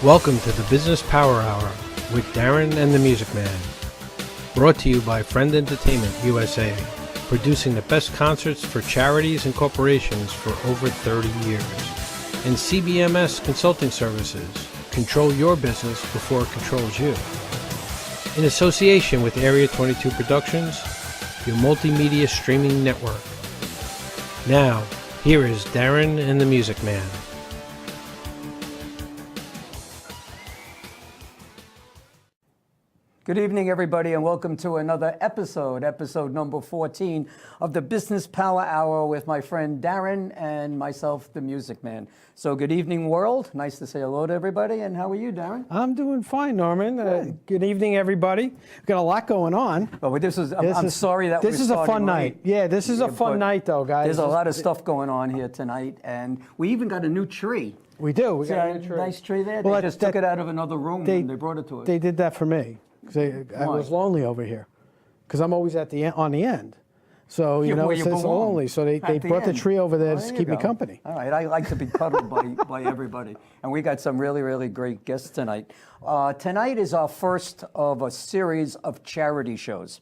Welcome to the Business Power Hour with Darren and the Music Man. Brought to you by Friend Entertainment USA, producing the best concerts for charities and corporations for over 30 years. And CBMS Consulting Services, control your business before it controls you. In association with Area 22 Productions, your multimedia streaming network. Now, here is Darren and the Music Man. Good evening, everybody, and welcome to another episode number 14 of the Business Power Hour with my friend Darren and myself, the Music Man. So good evening, world. Nice to say hello to everybody. And how are you, Darren? I'm doing fine, Norman. Good evening, everybody. We've got a lot going on. Oh, but I'm sorry that this is a fun night. Yeah, this is a fun night, though, guys. There's a lot of stuff going on here tonight, and we even got a new tree. We do. We got a new tree. Nice tree there. Well, they just took it out of another room and they brought it to us. They did that for me. I was lonely over here because I'm always on the end. So, it's lonely. So they brought the tree over there to keep me company. All right. I like to be cuddled by everybody. And we got some really, really great guests tonight. Tonight is our first of a series of charity shows.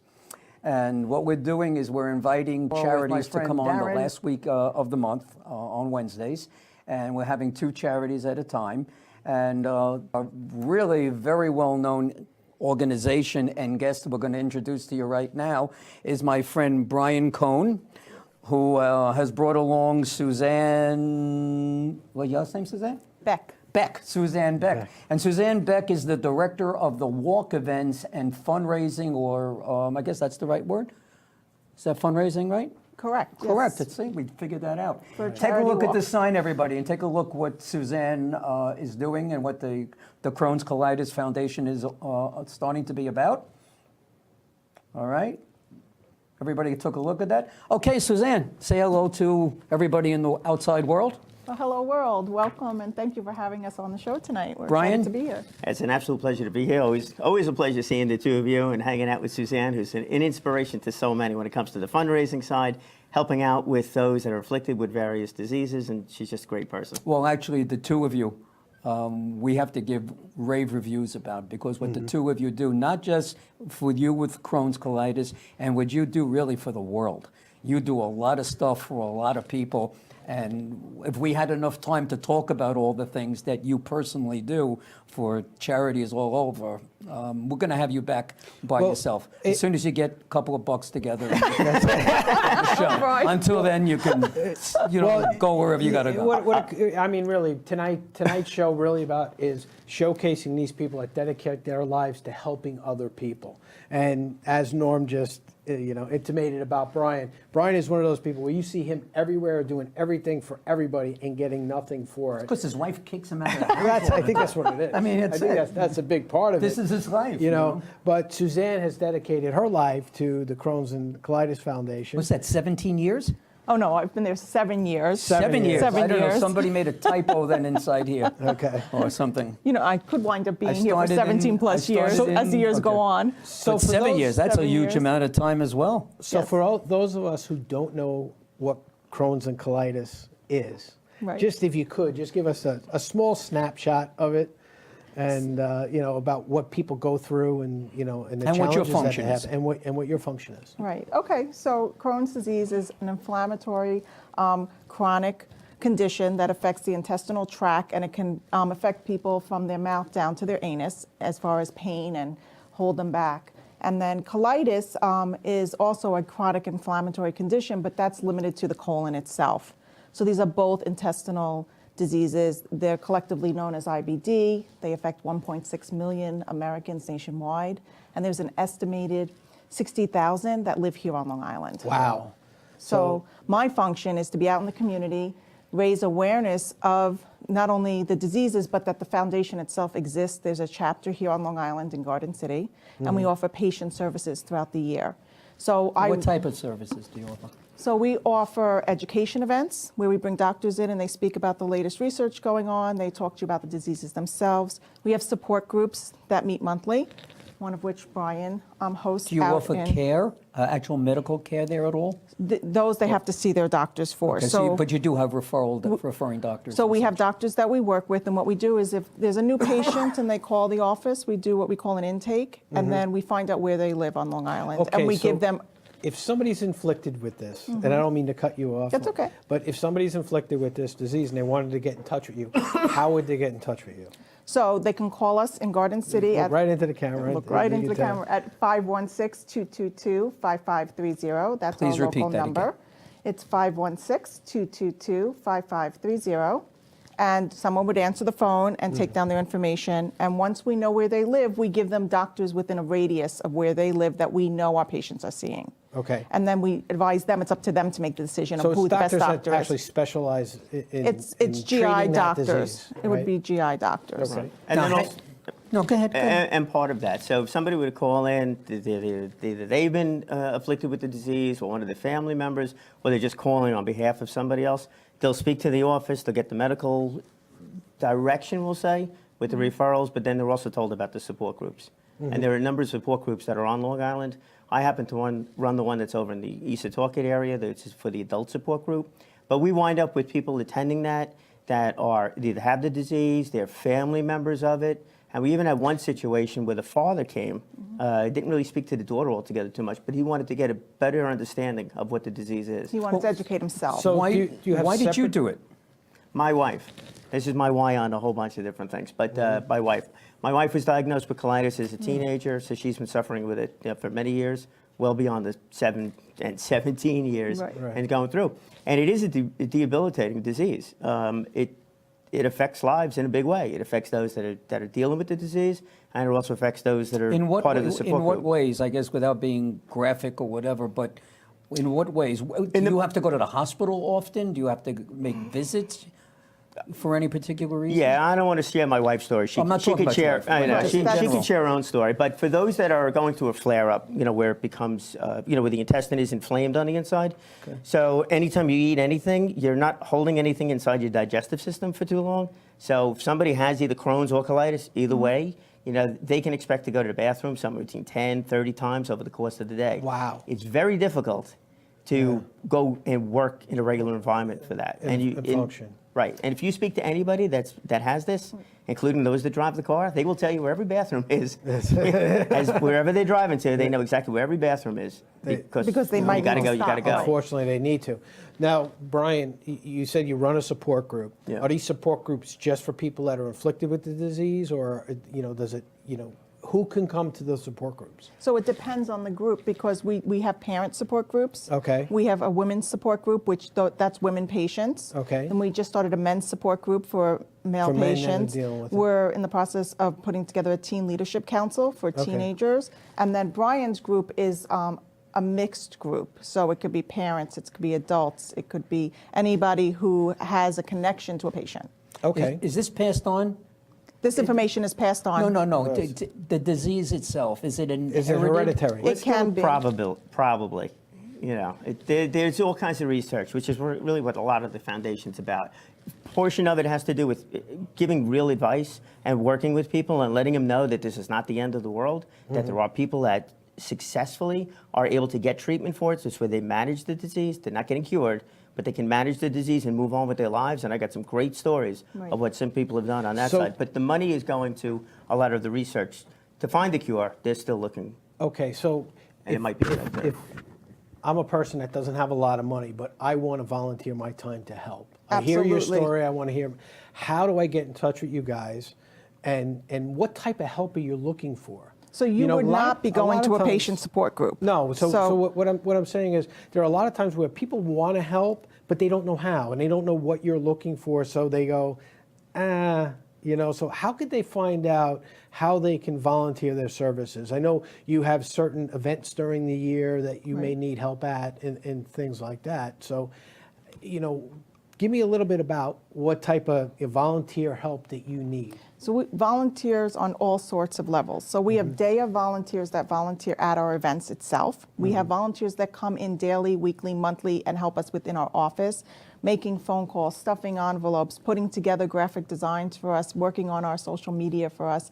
And what we're doing is we're inviting charities to come on the last week of the month on Wednesdays. And we're having 2 charities at a time. And a really very well-known organization and guest we're going to introduce to you right now is my friend Brian Crohn, who has brought along Suzanne, what's your last name, Suzanne? Suzanne Beck. And Suzanne Beck is the director of the walk events and fundraising, or I guess that's the right word? Is that fundraising, right? Correct. Correct. Yes. See, we figured that out. Take a look at the sign, everybody, and take a look what Suzanne is doing and what the Crohn's Colitis Foundation is starting to be about. All right. Everybody took a look at that. Okay, Suzanne, say hello to everybody in the outside world. Well, hello, world. Welcome, and thank you for having us on the show tonight. We're Brian? excited to be here. It's an absolute pleasure to be here. Always a pleasure seeing the two of you and hanging out with Suzanne, who's an inspiration to so many when it comes to the fundraising side, helping out with those that are afflicted with various diseases, and she's just a great person. Well, actually, the two of you, we have to give rave reviews about, because what the two of you do, not just for you with Crohn's colitis, and what you do really for the world. You do a lot of stuff for a lot of people. And if we had enough time to talk about all the things that you personally do for charities all over, we're going to have you back by yourself. As soon as you get a couple of bucks together. Right. Until then, you can go wherever you got to go. Really, tonight's show really is showcasing these people that dedicate their lives to helping other people. And as Norm just intimated about Brian. Brian is one of those people where you see him everywhere doing everything for everybody and getting nothing for it. Because his wife kicks him out of the house. I think that's what it is. I think that's a big part of it. This is his life. But Suzanne has dedicated her life to the Crohn's and Colitis Foundation. What's that, 17 years? Oh, no, I've been there 7 years. 7 years. 7 I don't years. know, somebody made a typo then inside here. Okay. Or something. I could wind up being here for 17 plus years as the years go on. So for 7 years, that's a huge amount of time as well. So for all those of us who don't know what Crohn's and colitis is, just if you could, just give us a small snapshot of it. And about what people go through, and and the challenges what your function that they is, have, and what your function is. Right. Okay. So Crohn's disease is an inflammatory, chronic condition that affects the intestinal tract, and it can affect people from their mouth down to their anus, as far as pain and hold them back. And then colitis is also a chronic inflammatory condition, but that's limited to the colon itself. So these are both intestinal diseases. They're collectively known as IBD. They affect 1.6 million Americans nationwide, and there's an estimated 60,000 that live here on Long Island. Wow. So my function is to be out in the community, raise awareness of not only the diseases, but that the foundation itself exists. There's a chapter here on Long Island in Garden City, and we offer patient services throughout the year. So what type of services do you offer? So we offer education events where we bring doctors in and they speak about the latest research going on. They talk to you about the diseases themselves. We have support groups that meet monthly. one of which Brian hosts Do you out offer in. care, actual medical care there at all? Those they have to see their doctors for. Okay, but you do have referring doctors? So and we have such. doctors that we work with, and what we do is if there's a new patient and they call the office, we do what we call an intake, and then we find out where they live on Long Island, Okay, and we so give them. if somebody's inflicted with this, and I don't mean to cut you off. That's okay. But if somebody's inflicted with this disease and they wanted to get in touch with you, how would they get in touch with you? So they can call us in Garden City Look at right into the camera. look right and into you the tell. camera at 516-222-5530. That's Please our repeat local that number. again. It's 516-222-5530. And someone would answer the phone and take down their information. And once we know where they live, we give them doctors within a radius of where they live that we know our patients are seeing. Okay. And then we advise them, it's up to them to make the decision So of who it's the best doctors doctor that actually is. specialize in It's treating GI that doctors. disease, It would right? be GI doctors. Okay. And then Now, also, No, go ahead. Go ahead. and part of that, so if somebody were to call in, either they've been afflicted with the disease, or one of their family members, or they're just calling on behalf of somebody else, they'll speak to the office, they'll get the medical direction, we'll say, with the referrals, but then they're also told about the support groups. And there are a number of support groups that are on Long Island. I happen to run the one that's over in the East Setauket area, that's for the adult support group. But we wind up with people attending that are either have the disease, they're family members of it. And we even had one situation where the father came, didn't really speak to the daughter altogether too much, but he wanted to get a better understanding of what the disease is. He wanted to educate himself. So Why, do you have why did you separate- do it? My wife. This is my why on a whole bunch of different things, but my wife. My wife was diagnosed with colitis as a teenager, so she's been suffering with it for many years, well beyond the 7 and 17 years, Right. Right. and going through. And it is a debilitating disease. It affects lives in a big way. It affects those that are dealing with the disease, and it also affects those that are part of the support in what group. ways, I guess, without being graphic or whatever, but in what ways? Do you have to go to the hospital often? Do you have to make visits for any particular reason? Yeah, I don't want to share my wife's story. I'm not talking could about share. your wife, I know right, just she in can general. share her own story. But for those that are going through a flare-up, where it becomes, where the intestine is inflamed on the inside. Okay. So anytime you eat anything, you're not holding anything inside your digestive system for too long. So if somebody has either Crohn's or colitis, either way, they can expect to go to the bathroom somewhere between 10, 30 times over the course of the day. Wow. It's very difficult to go and work in a regular environment for that. And function. Right, and if you speak to anybody that has this, including those that drive the car, they will tell you where every bathroom is. As wherever they're driving to, they know exactly where every bathroom is. Because they might you gotta need go, to you gotta stop. go. Unfortunately, they need to. Now, Brian, you said you run a support group. Yeah. Are these support groups just for people that are inflicted with the disease, or does it, who can come to those support groups? So it depends on the group because we have parent support groups. Okay. We have a women's support group, which that's women patients. Okay. And we just started a men's support group for male For men that are patients. dealing with it. We're in the process of putting together a teen leadership council for Okay. teenagers. And then Brian's group is a mixed group. So it could be parents, it could be adults, it could be anybody who has a connection to a patient. Okay. Is this passed on? This information is passed on. No. The disease itself, is it inherited? Is it hereditary? It can be. Probably. There's all kinds of research, which is really what a lot of the foundation's about. Portion of it has to do with giving real advice and working with people and letting them know that this is not the end of the world, that there are people that successfully are able to get treatment for it. So it's where they manage the disease. They're not getting cured, but they can manage the disease and move on with their lives. And I got some great stories Right. of what some people have done on that So- side. But the money is going to a lot of the research. To find the cure, they're still looking. Okay, so And it might be right there. if I'm a person that doesn't have a lot of money, but I want to volunteer my time to help. I hear your Absolutely. story. I want to hear. How do I get in touch with you guys? And what type of help are you looking for? So you would not be going to a patient support group. No. So what I'm saying is there are a lot of times where people want to help, but they don't know how, and they don't know what you're looking for. So they go, So how could they find out how they can volunteer their services? I know you have certain events during the year that you may Right. need help at, and things like that. So, give me a little bit about what type of volunteer help that you need. So we volunteers on all sorts of levels. So we have day of volunteers that volunteer at our events itself. We have volunteers that come in daily, weekly, monthly, and help us within our office. making phone calls, stuffing envelopes, putting together graphic designs for us, working on our social media for us.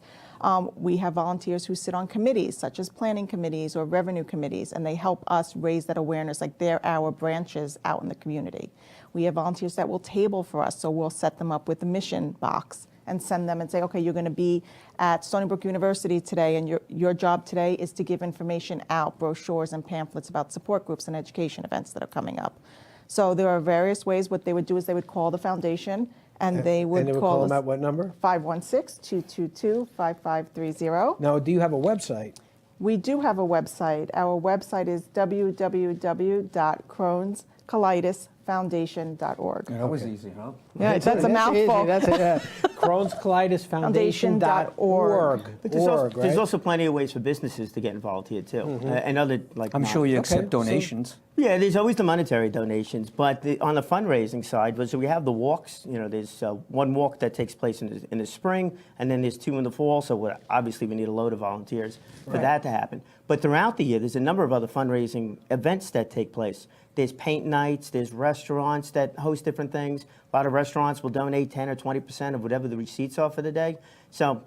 We have volunteers who sit on committees, such as planning committees or revenue committees, and they help us raise that awareness, like they're our branches out in the community. We have volunteers that will table for us, so we'll set them up with a mission box and send them and say, okay, you're going to be at Stony Brook University today, and your job today is to give information out, brochures and pamphlets about support groups and education events that are coming up. So there are various ways. What they would do is they would call the foundation, and they would call us them at what number? 516-222-5530. Now, do you have a website? We do have a website. Our website is www.crohnscolitisfoundation.org. That was easy, huh? Yeah, that's a mouthful. Easy. That's it. Crohn's Colitis Foundation.org. But there's also plenty of ways for businesses to get involved here too, and other like. I'm sure you accept so- donations. Yeah, there's always the monetary donations, but on the fundraising side, so we have the walks. You know, there's one walk that takes place in the spring, and then there's 2 in the fall. So obviously we need a load of volunteers for that to happen. But throughout the year, there's a number of other fundraising events that take place. There's paint nights, there's restaurants that host different things. A lot of restaurants will donate 10 or 20% of whatever the receipts are for the day. So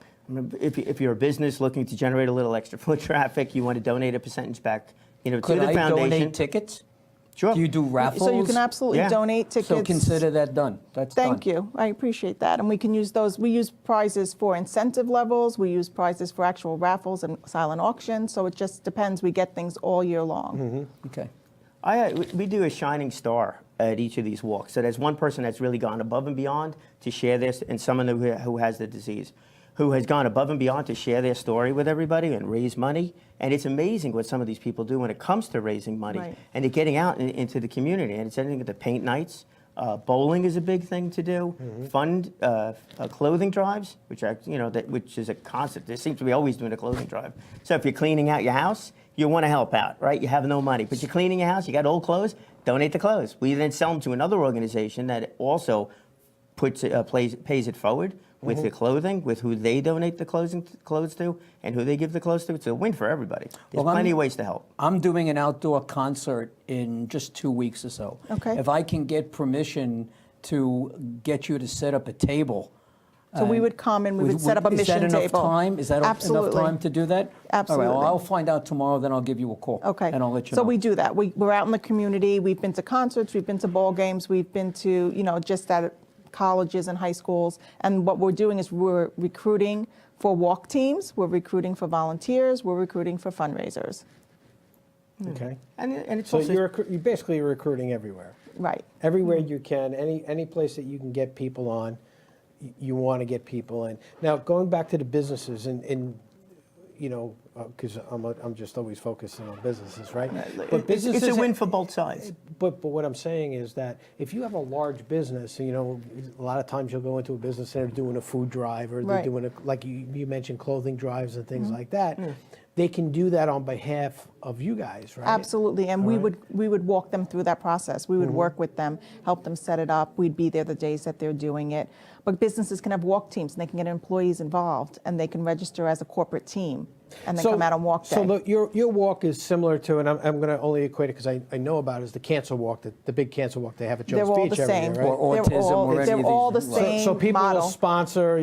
if you're a business looking to generate a little extra foot traffic, you want to donate a percentage back, to the Could I foundation. donate tickets? Sure. Do you do raffles? So you can absolutely Yeah. donate tickets. So consider that done. That's Thank done. you. I appreciate that. And we can use those. We use prizes for incentive levels. We use prizes for actual raffles and silent auctions. So it just depends. We get things all year long. Okay. We do a shining star at each of these walks. So there's one person that's really gone above and beyond to share this, and someone who has the disease, who has gone above and beyond to share their story with everybody and raise money. And it's amazing what some of these people do when it comes to raising money. Right. And they're getting out into the community. And it's anything at the paint nights. Bowling is a big thing to do. Fund clothing drives, which is a concept. There seems to be always doing a clothing drive. So if you're cleaning out your house, you want to help out, right? You have no money, but you're cleaning your house, you got old clothes, donate the clothes. We then sell them to another organization that also pays it forward with the clothing, with who they donate the clothes to, and who they give the clothes to. It's a win for everybody. There's plenty of ways to help. I'm doing an outdoor concert in just 2 weeks or so. Okay. If I can get permission to get you to set up a table. So we would come and we would set up a mission Is that enough table. time? Is that Absolutely. enough time to do that? Absolutely. All right, well, I'll find out tomorrow, then I'll give you a call. Okay. And I'll let you So know. we do that. We're out in the community. We've been to concerts. We've been to ball games. We've been to, just at colleges and high schools. And what we're doing is we're recruiting for walk teams. We're recruiting for volunteers. We're recruiting for fundraisers. Okay. And it's So also you're basically recruiting everywhere. Right. Everywhere you can, any place that you can get people on, you want to get people in. Now, going back to the businesses, because I'm just always focusing on businesses, right? But it's a win for both sides. But what I'm saying is that if you have a large business, a lot of times you'll go into a business and they're doing a food drive, or they're Right. doing like you mentioned, clothing drives and things like that. They can do that on behalf of you guys, right? Absolutely, and we would walk them through that process. We would work with them, help them set it up. We'd be there the days that they're doing it. But businesses can have walk teams, and they can get employees involved, and they can register as a corporate team, and then come out on walk day. So your walk is similar to, and I'm going to only equate it because I know about it, is the cancer walk, the big cancer walk they have at Jones They're all Beach the every same. year, right? Or autism or any They're of all the these. same So people model. will sponsor,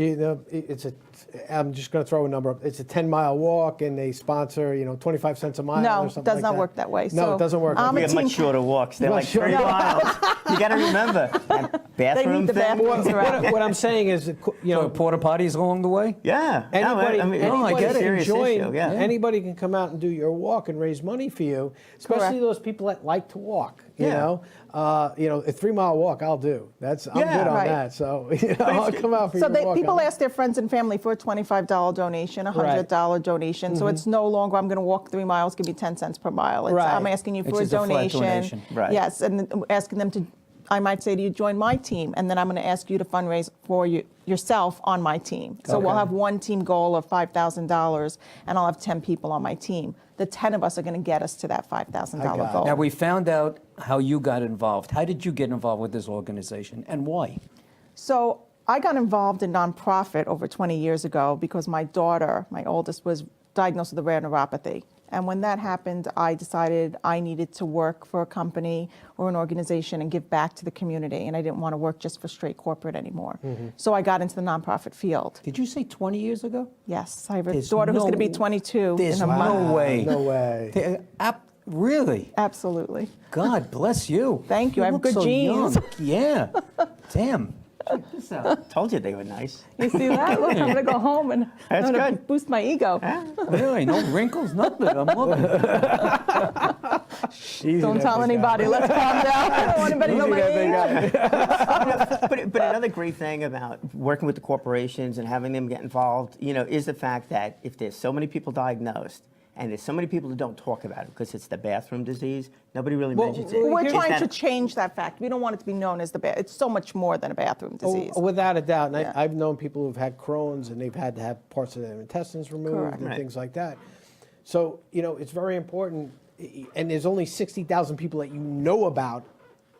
I'm just going to throw a number up. It's a 10-mile walk, and they sponsor, 25 cents a mile No, or it something does like not that. work that way. No, So it doesn't work. I'm We a have team much shorter walks. They're like 3 shorter. miles. You got to remember. That bathroom the thing. bathrooms around. What I'm saying is, So porta potties along the way? Yeah. anybody, I mean, anybody I get it's a it. serious join, issue, yeah. anybody can come out and do your walk and raise money for you, especially Correct. those people that like to walk. Yeah. A 3-mile walk I'll do. I'm Yeah. good on Right. that. So I'll come out for So your walk. people ask their friends and family for a $25 donation, a $100 donation. So it's no longer, I'm going to walk 3 miles, give me 10 cents per mile. It's, Right. I'm asking you It's for a just a flat donation. donation. Right. Yes, and asking them to, I might say to you, join my team, and then I'm going to ask you to fundraise for yourself on my team. So we'll Okay. have one team goal of $5,000, and I'll have 10 people on my team. The 10 of us are going to get us to that $5,000 I got it. goal. Now, we found out how you got involved. How did you get involved with this organization, and why? So I got involved in nonprofit over 20 years ago because my daughter, my oldest, was diagnosed with a rare neuropathy. And when that happened, I decided I needed to work for a company or an organization and give back to the community. And I didn't want to work just for straight corporate anymore. So I got into the nonprofit field. Did you say 20 years ago? Yes, I have a There's daughter who's no- going to be 22 There's in a month. no way. No way. Really? Absolutely. God bless you. Thank you. I have look good so genes. young. Yeah. Damn. Check this out. Told you they were nice. You see that? Look, I'm going to go home and That's I'm going to good. boost my ego. Really? No wrinkles, nothing. I'm loving it. Don't tell anybody. Let's calm down. I don't want anybody to know my age. But another great thing about working with the corporations and having them get involved, is the fact that if there's so many people diagnosed and there's so many people who don't talk about it because it's the bathroom disease, nobody really mentions it. We're Is trying that- to change that fact. We don't want it to be known as it's so much more than a bathroom disease. Oh, without a doubt. And Yeah. I've known people who've had Crohn's and they've had to have parts of their intestines removed Correct. and Right. things like that. So, it's very important. And there's only 60,000 people that you know about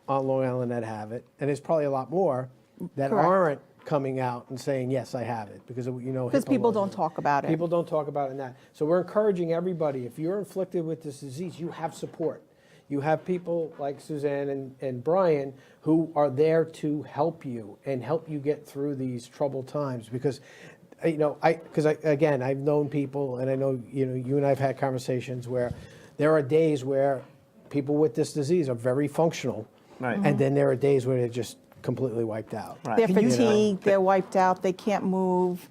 on Long Island that have it. And there's probably a lot more that Correct. aren't coming out and saying, yes, I have it. Because Because HIPAA people laws. don't talk about it. People don't talk about it in that. So we're encouraging everybody, if you're inflicted with this disease, you have support. You have people like Suzanne and Brian who are there to help you and help you get through these troubled times. Because, again, I've known people, and I know, you and I have had conversations where there are days where people with this disease are very functional. Right. And then there are days where they're just completely wiped out. Right. They're You know, fatigued, they're wiped out, they can't move,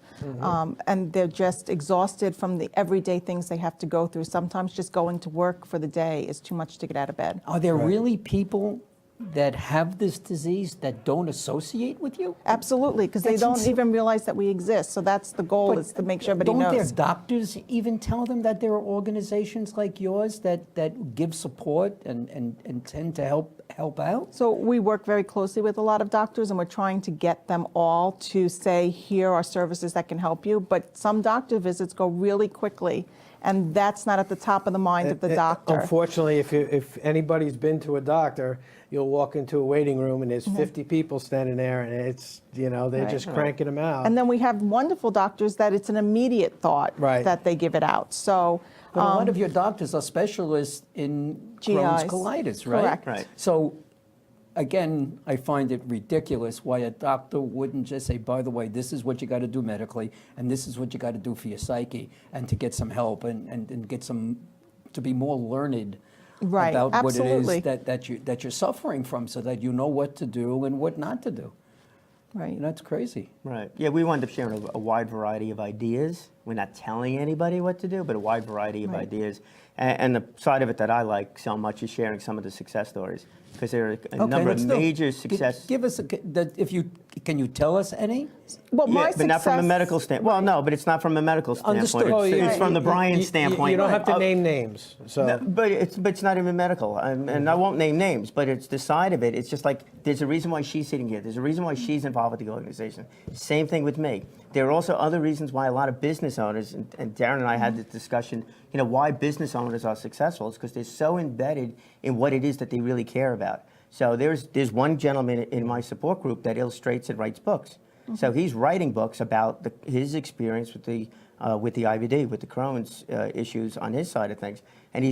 and they're just exhausted from the everyday things they have to go through. Sometimes just going to work for the day is too much to get out of bed. Are there really people that have this disease that don't associate with you? Absolutely, because they That's don't insane. even realize that we exist. So that's the goal, is to make sure everybody Don't knows. their doctors even tell them that there are organizations like yours that give support and tend to help out? So we work very closely with a lot of doctors, and we're trying to get them all to say, here are services that can help you. But some doctor visits go really quickly, and that's not at the top of the mind of the doctor. Unfortunately, if anybody's been to a doctor, you'll walk into a waiting room and there's 50 people standing there, and it's, they're Right. just cranking them out. And then we have wonderful doctors that it's an immediate thought Right. that they give it out. So But a lot of your doctors are specialists in Crohn's GIs. colitis, right? Correct. Right. So, again, I find it ridiculous why a doctor wouldn't just say, by the way, this is what you got to do medically, and this is what you got to do for your psyche, and to get some help and get some, to be more learned Right, about absolutely. what it is that you're suffering from, so that you know what to do and what not to do. right. That's crazy. Right. Yeah, we wind up sharing a wide variety of ideas. We're not telling anybody what to do, but a wide variety of Right. ideas. And the side of it that I like so much is sharing some of the success stories, because there are a number of let's do. major Gi- success. Give us can you tell us any? Well, my but not from a success- medical standpoint. Well, no, but it's not from a medical standpoint. Understood. Oh, It's from the Brian you standpoint. You don't have to of- name names. So. No, but it's not even medical, and I won't name names, but it's the side of it. It's just like there's a reason why she's sitting here. There's a reason why she's involved with the organization. Same thing with me. There are also other reasons why a lot of business owners, and Darren and I had this discussion, why business owners are successful is because they're so embedded in what it is that they really care about. So there's one gentleman in my support group that illustrates and writes books. So he's writing books about his experience with the IBD, with the Crohn's issues on his side of things, and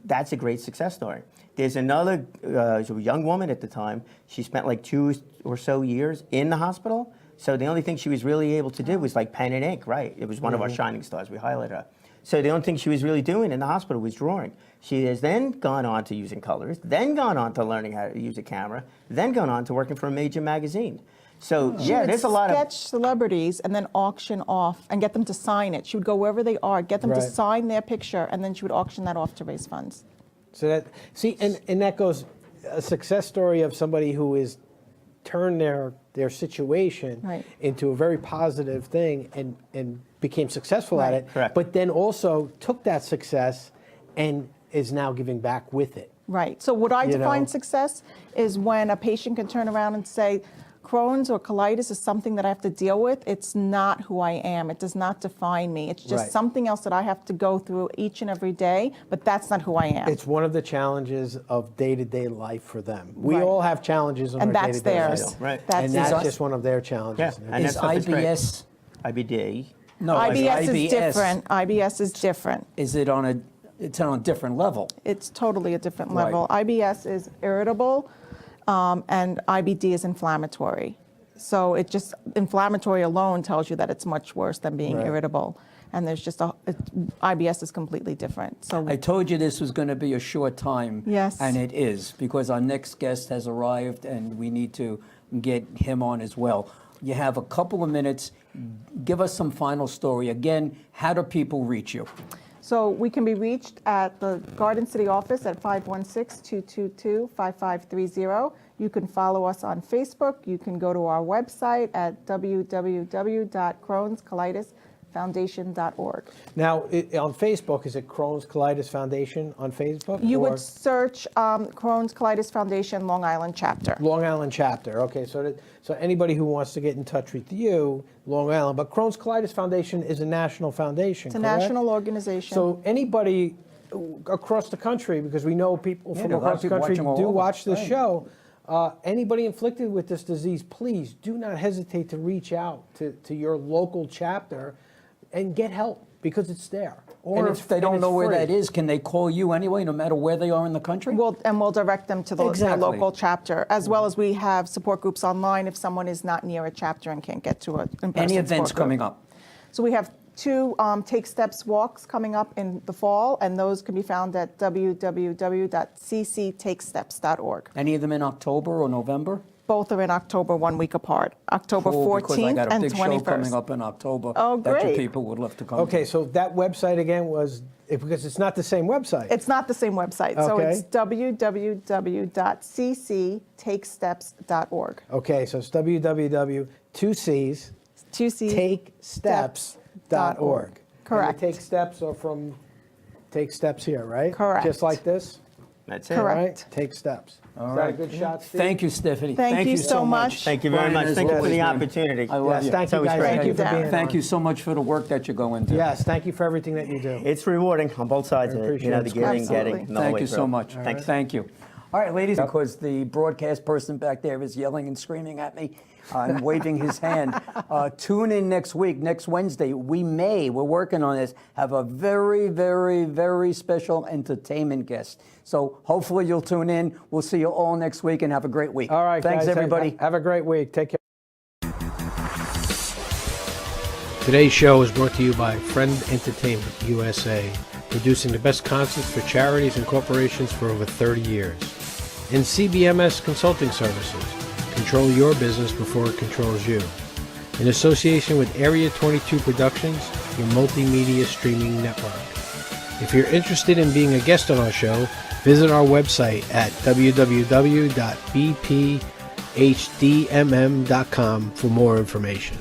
that's a great success story. There's another young woman at the time. She spent like 2 or so years in the hospital. So the only thing she was really able to do was like pen and ink, right? It was one of our shining stars. We highlighted her. So the only thing she was really doing in the hospital was drawing. She has then gone on to using colors, then gone on to learning how to use a camera, then gone on to working for a major magazine. So yeah, there's a lot of sketch celebrities and then auction off and get them to sign it. She would go wherever they are, get them to Right. sign their picture, and then she would auction that off to raise funds. So and that goes a success story of somebody who is turned their situation Right. into a very positive thing and became successful at Right. it. Correct. But then also took that success and is now giving back with it. Right. So what I You define know? success is when a patient can turn around and say, Crohn's or colitis is something that I have to deal with. It's not who I am. It does not define me. It's just Right. something else that I have to go through each and every day, but that's not who I am. It's one of the challenges of day-to-day life for them. We Right. all have challenges in and our that's day-to-day theirs. life. Right. That's And theirs. that's just one of their challenges. Yeah, and Is that stuff is great. IBS? IBD. No, IBS is different. IBS is different. Is it on it's on a different level. It's totally a different Right. level. IBS is irritable, and IBD is inflammatory. So inflammatory alone tells you that it's much worse than being Right. irritable. And there's IBS is completely different. So I told you this was going to be a short time. Yes. And it is, because our next guest has arrived and we need to get him on as well. You have a couple of minutes. Give us some final story. Again, how do people reach you? So we can be reached at the Garden City office at 516-222-5530. You can follow us on Facebook. You can go to our website at www.crohnscolitisfoundation.org. Now, on Facebook, is it Crohn's Colitis Foundation on Facebook? You or would search Crohn's Colitis Foundation Long Island chapter. Long Island chapter. Okay, so anybody who wants to get in touch with you, Long Island, but Crohn's Colitis Foundation is a national foundation. It's a correct? national organization. So anybody across the country, because we know people Yeah, from there are a lot across of the people country watching all do over. watch this Right. show. Anybody inflicted with this disease, please do not hesitate to reach out to your local chapter and get help, because it's there. Or if they don't know where that is, can they call you anyway, no matter where they are in the country? We'll direct them to the Exactly. local chapter, as well as we have support groups online if someone is not near a chapter and can't get to an in-person Any events support group. coming up? So we have two Take Steps walks coming up in the fall, and those can be found at www.cctakesteps.org. Any of them in October or November? Both are in October, 1 week apart, October Cool, because I 14th got a and big 21st. show coming up in October. Oh, That your great. people would love to come Okay, to. so that website again was, because it's not the same website. It's not the same website, so Okay. it's www.cctakesteps.org. Okay, so it's www.2Cs takesteps.org. Correct. And the Take Steps are from Take Steps here, right? Correct. Just like this? That's it. Correct. Right? Take Steps. All Is that right. a good shot, Steve? Thank you, Stephanie. Thank you so much. Thank you very Brian, much. as Thank you for always, the man. opportunity. I love Yes, you. thank It's you always guys. great. Thank you for Darren. being on. Thank you so much for the work that you go into. Yes, thank you for everything that you do. It's rewarding on both sides of it. appreciate You know, it. the giving, Absolutely. getting, and the Thank way you through. so much. Thanks. Thank you. All right, ladies, because the broadcast person back there is yelling and screaming at me and waving his hand. Tune in next week, next Wednesday. We're working on this, have a very, very, very special entertainment guest. So hopefully you'll tune in. We'll see you all next week and have a great week. All right, Thanks, guys. everybody. Have a great week. Take care. Today's show is brought to you by Friend Entertainment USA, producing the best concerts for charities and corporations for over 30 years. And CBMS Consulting Services. Control your business before it controls you. In association with Area 22 Productions, your multimedia streaming network. If you're interested in being a guest on our show, visit our website at www.bphdmm.com for more information.